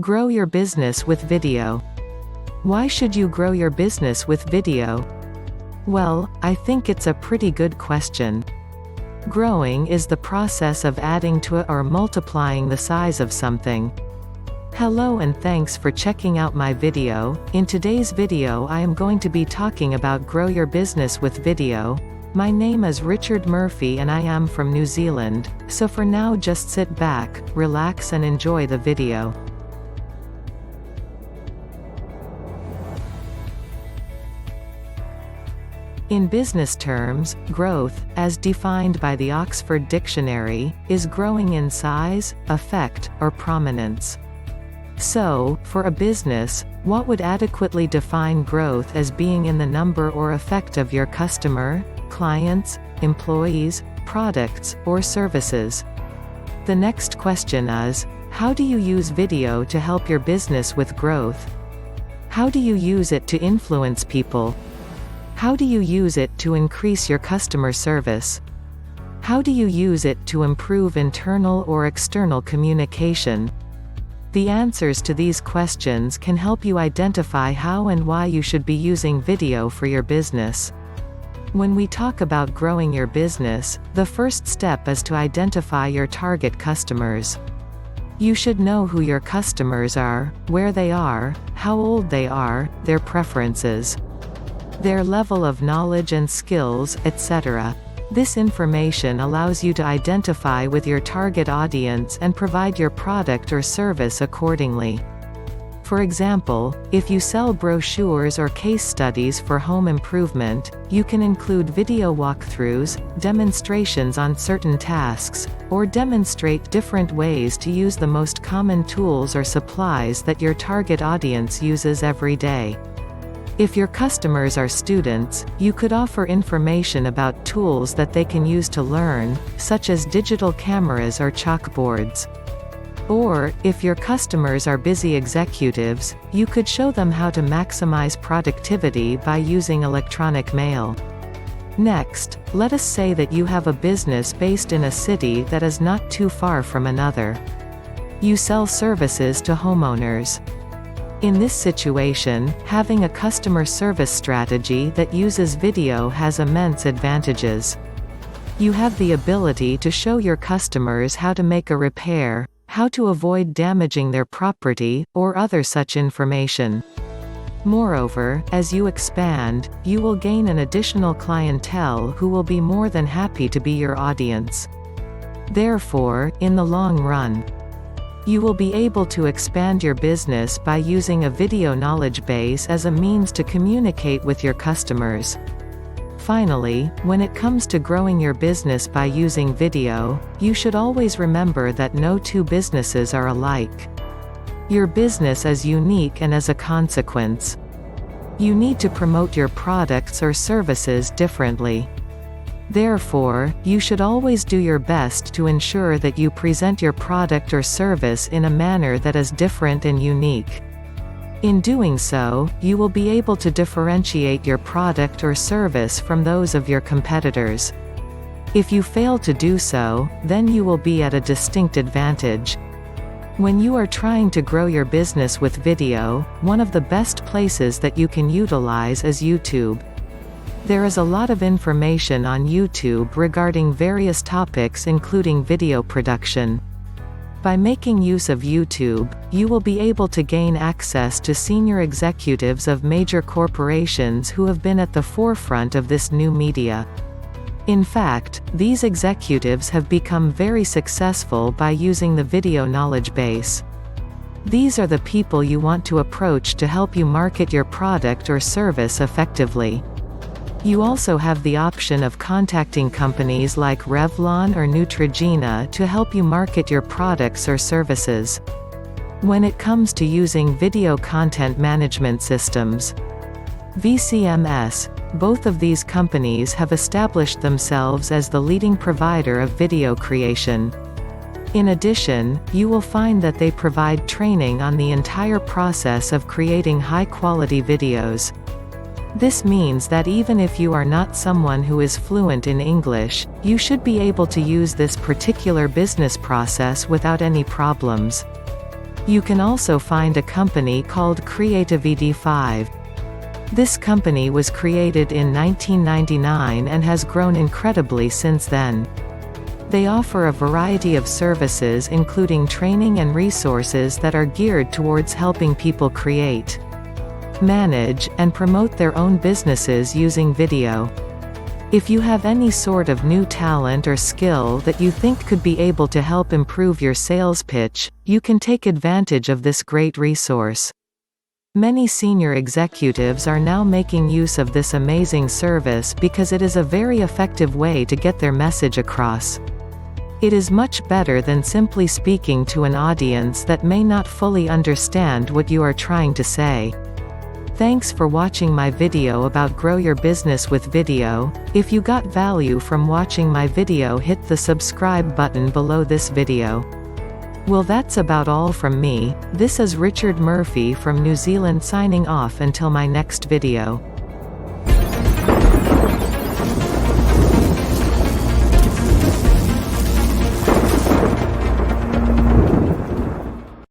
Grow your business with video. Why should you grow your business with video? Well, I think it's a pretty good question. Growing is the process of adding to or multiplying the size of something. Hello and thanks for checking out my video. In today's video I am going to be talking about grow your business with video. My name is Richard Murphy and I am from New Zealand, so for now just sit back, relax and enjoy the video. In business terms, growth, as defined by the Oxford Dictionary, is growing in size, effect, or prominence. So, for a business, what would adequately define growth as being in the number or effect of your customer, clients, employees, products, or services? The next question is, how do you use video to help your business with growth? How do you use it to influence people? How do you use it to increase your customer service? How do you use it to improve internal or external communication? The answers to these questions can help you identify how and why you should be using video for your business. When we talk about growing your business, the first step is to identify your target customers. You should know who your customers are, where they are, how old they are, their preferences, their level of knowledge and skills, etc. This information allows you to identify with your target audience and provide your product or service accordingly. For example, if you sell brochures or case studies for home improvement, you can include video walkthroughs, demonstrations on certain tasks, or demonstrate different ways to use the most common tools or supplies that your target audience uses every day. If your customers are students, you could offer information about tools that they can use to learn, such as digital cameras or chalkboards. Or, if your customers are busy executives, you could show them how to maximize productivity by using electronic mail. Next, let us say that you have a business based in a city that is not too far from another. You sell services to homeowners. In this situation, having a customer service strategy that uses video has immense advantages. You have the ability to show your customers how to make a repair, how to avoid damaging their property, or other such information. Moreover, as you expand, you will gain an additional clientele who will be more than happy to be your audience. Therefore, in the long run, you will be able to expand your business by using a video knowledge base as a means to communicate with your customers. Finally, when it comes to growing your business by using video, you should always remember that no two businesses are alike. Your business is unique and as a consequence, you need to promote your products or services differently. Therefore, you should always do your best to ensure that you present your product or service in a manner that is different and unique. In doing so, you will be able to differentiate your product or service from those of your competitors. If you fail to do so, then you will be at a distinct advantage. When you are trying to grow your business with video, one of the best places that you can utilize is YouTube. There is a lot of information on YouTube regarding various topics including video production. By making use of YouTube, you will be able to gain access to senior executives of major corporations who have been at the forefront of this new media. In fact, these executives have become very successful by using the video knowledge base. These are the people you want to approach to help you market your product or service effectively. You also have the option of contacting companies like Revlon or Neutrogena to help you market your products or services. When it comes to using video content management systems, VCMS, both of these companies have established themselves as the leading provider of video creation. In addition, you will find that they provide training on the entire process of creating high-quality videos. This means that even if you are not someone who is fluent in English, you should be able to use this particular business process without any problems. You can also find a company called Creativity5. This company was created in 1999 and has grown incredibly since then. They offer a variety of services including training and resources that are geared towards helping people create, manage, and promote their own businesses using video. If you have any sort of new talent or skill that you think could be able to help improve your sales pitch, you can take advantage of this great resource. Many senior executives are now making use of this amazing service because it is a very effective way to get their message across. It is much better than simply speaking to an audience that may not fully understand what you are trying to say. Thanks for watching my video about grow your business with video. If you got value from watching my video, hit the subscribe button below this video. Well, that's about all from me. This is Richard Murphy from New Zealand signing off until my next video.